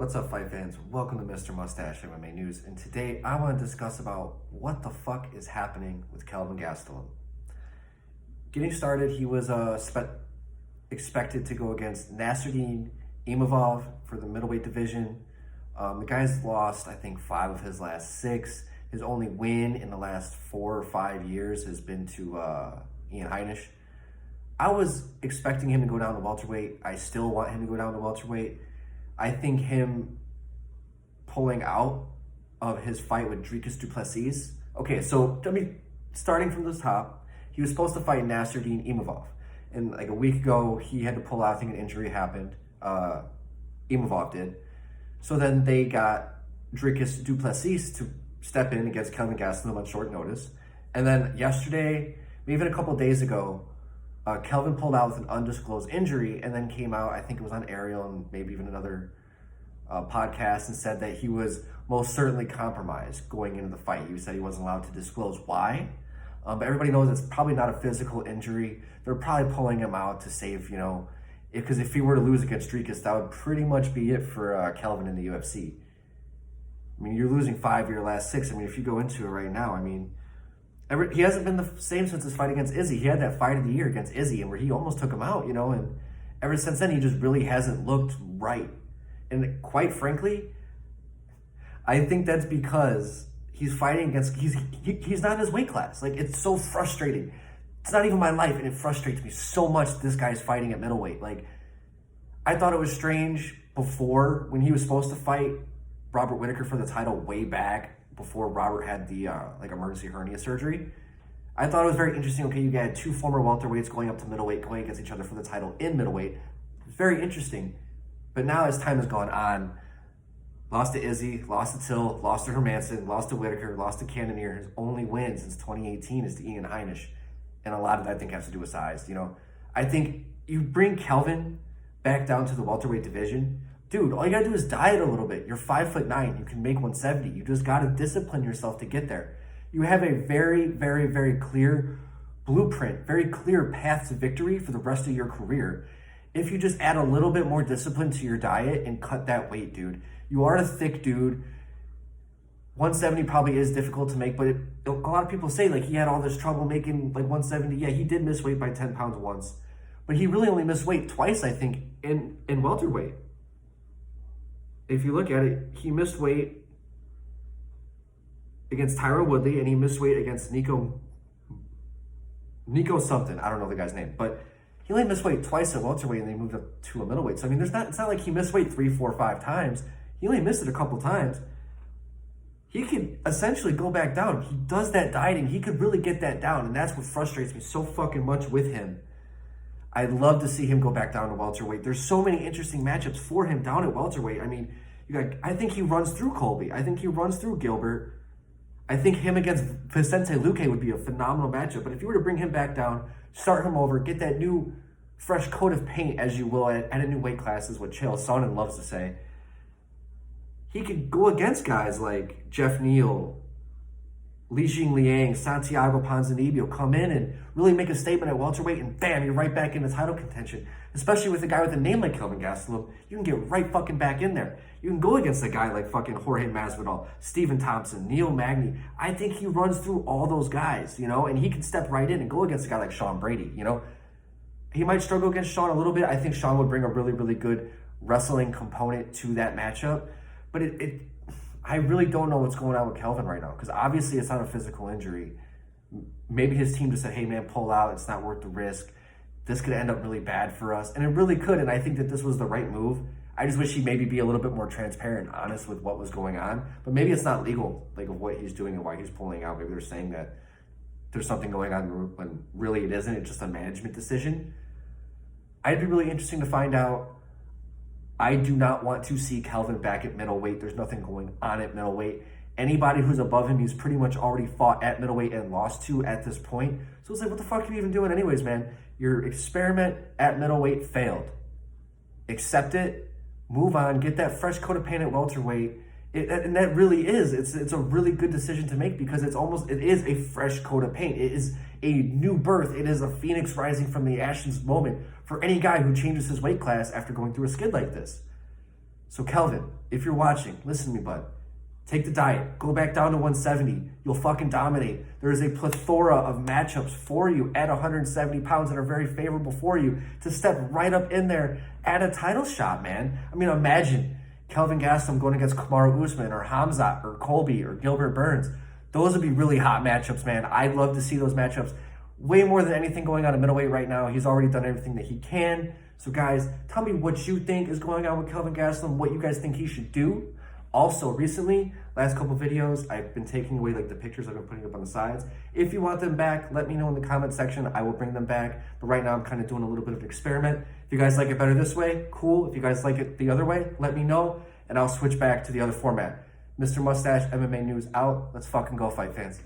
What's up, fight fans? Welcome to Mr. Mustache MMA News, and today I want to discuss about what the fuck is happening with Kelvin Gastelum. Getting started, he was expected to go against Nasruddin Imavov for the middleweight division. The guy's lost, I think, 5 of his last 6. His only win in the last 4 or 5 years has been to Ian Heinisch. I was expecting him to go down to welterweight. I still want him to go down to welterweight. I think him pulling out of his fight with Dricus du Plessis. Okay, so starting from the top, he was supposed to fight Nasruddin Imavov. And like a week ago, he had to pull out. I think an injury happened. Imavov did. So then they got Dricus du Plessis to step in against Kelvin Gastelum on short notice. And then yesterday, maybe even a couple of days ago, Kelvin pulled out with an undisclosed injury and then came out, I think it was on Ariel and maybe even another podcast, and said that he was most certainly compromised going into the fight. He said he wasn't allowed to disclose why. But everybody knows it's probably not a physical injury. They're probably pulling him out to save, because if he were to lose against Dricus, that would pretty much be it for Kelvin in the UFC. I mean, you're losing 5 of your last 6. I mean, if you go into it right now, he hasn't been the same since his fight against Izzy. He had that fight of the year against Izzy, and where he almost took him out, and ever since then, he just really hasn't looked right. And quite frankly, I think that's because he's fighting against, he's not in his weight class. Like, it's so frustrating. It's not even my life, and it frustrates me so much this guy's fighting at middleweight. Like, I thought it was strange before when he was supposed to fight Robert Whittaker for the title way back, before Robert had the emergency hernia surgery. I thought it was very interesting. Okay, you had 2 former welterweights going up to middleweight, going against each other for the title in middleweight. It's very interesting. But now as time has gone on, lost to Izzy, lost to Till, lost to Hermanson, lost to Whittaker, lost to Cannonier. His only win since 2018 is to Ian Heinisch. And a lot of that, I think, has to do with size. I think you bring Kelvin back down to the welterweight division. Dude, all you gotta do is diet a little bit. You're 5'9". You can make 170. You just gotta discipline yourself to get there. You have a very, very, very clear blueprint, very clear path to victory for the rest of your career. If you just add a little bit more discipline to your diet and cut that weight, dude. You are a thick dude. 170 probably is difficult to make, but a lot of people say he had all this trouble making 170. Yeah, he did miss weight by 10 pounds once, but he really only missed weight twice, I think, in welterweight. If you look at it, he missed weight against Tyron Woodley, and he missed weight against Nico something. I don't know the guy's name, but he only missed weight twice at welterweight, and they moved up to a middleweight. So it's not like he missed weight 3, 4, 5 times. He only missed it a couple times. He could essentially go back down. He does that dieting. He could really get that down, and that's what frustrates me so fucking much with him. I'd love to see him go back down to welterweight. There's so many interesting matchups for him down at welterweight. I think he runs through Colby. I think he runs through Gilbert. I think him against Vicente Luque would be a phenomenal matchup. But if you were to bring him back down, start him over, get that new fresh coat of paint, as you will, at a new weight class, is what Chael Sonnen loves to say. He could go against guys like Jeff Neal, Li Jingliang, Santiago Ponzinibbio, come in and really make a statement at welterweight, and bam, you're right back in the title contention. Especially with a guy with a name like Kelvin Gastelum, you can get right fucking back in there. You can go against a guy like fucking Jorge Masvidal, Stephen Thompson, Neil Magny. I think he runs through all those guys, and he can step right in and go against a guy like Sean Brady, He might struggle against Sean a little bit. I think Sean would bring a really, really good wrestling component to that matchup. But I really don't know what's going on with Kelvin right now, because obviously it's not a physical injury. Maybe his team just said, hey man, pull out, it's not worth the risk. This could end up really bad for us. And it really could, and I think that this was the right move. I just wish he'd maybe be a little bit more transparent and honest with what was going on. But maybe it's not legal, of what he's doing and why he's pulling out. Maybe they're saying that there's something going on when really it isn't. It's just a management decision. I'd be really interesting to find out. I do not want to see Kelvin back at middleweight. There's nothing going on at middleweight. Anybody who's above him, he's pretty much already fought at middleweight and lost to at this point. So it's what the fuck are you even doing anyways, man? Your experiment at middleweight failed. Accept it, move on, get that fresh coat of paint at welterweight. And that really is, it's a really good decision to make, because it is a fresh coat of paint. It is a new birth. It is a phoenix rising from the ashes moment for any guy who changes his weight class after going through a skid like this. So Kelvin, if you're watching, listen to me, bud. Take the diet, go back down to 170. You'll fucking dominate. There is a plethora of matchups for you at 170 pounds that are very favorable for you to step right up in there at a title shot, man. I mean, imagine Kelvin Gastelum going against Kamaru Usman or Hamzat or Colby or Gilbert Burns. Those would be really hot matchups, man. I'd love to see those matchups way more than anything going on at middleweight right now. He's already done everything that he can. So guys, tell me what you think is going on with Kelvin Gastelum, what you guys think he should do. Also, recently, last couple videos, I've been taking away like the pictures I've been putting up on the sides. If you want them back, let me know in the comment section. I will bring them back. But right now, I'm kind of doing a little bit of an experiment. If you guys like it better this way, cool. If you guys like it the other way, let me know, and I'll switch back to the other format. Mr. Mustache, MMA News out. Let's fucking go, fight fans.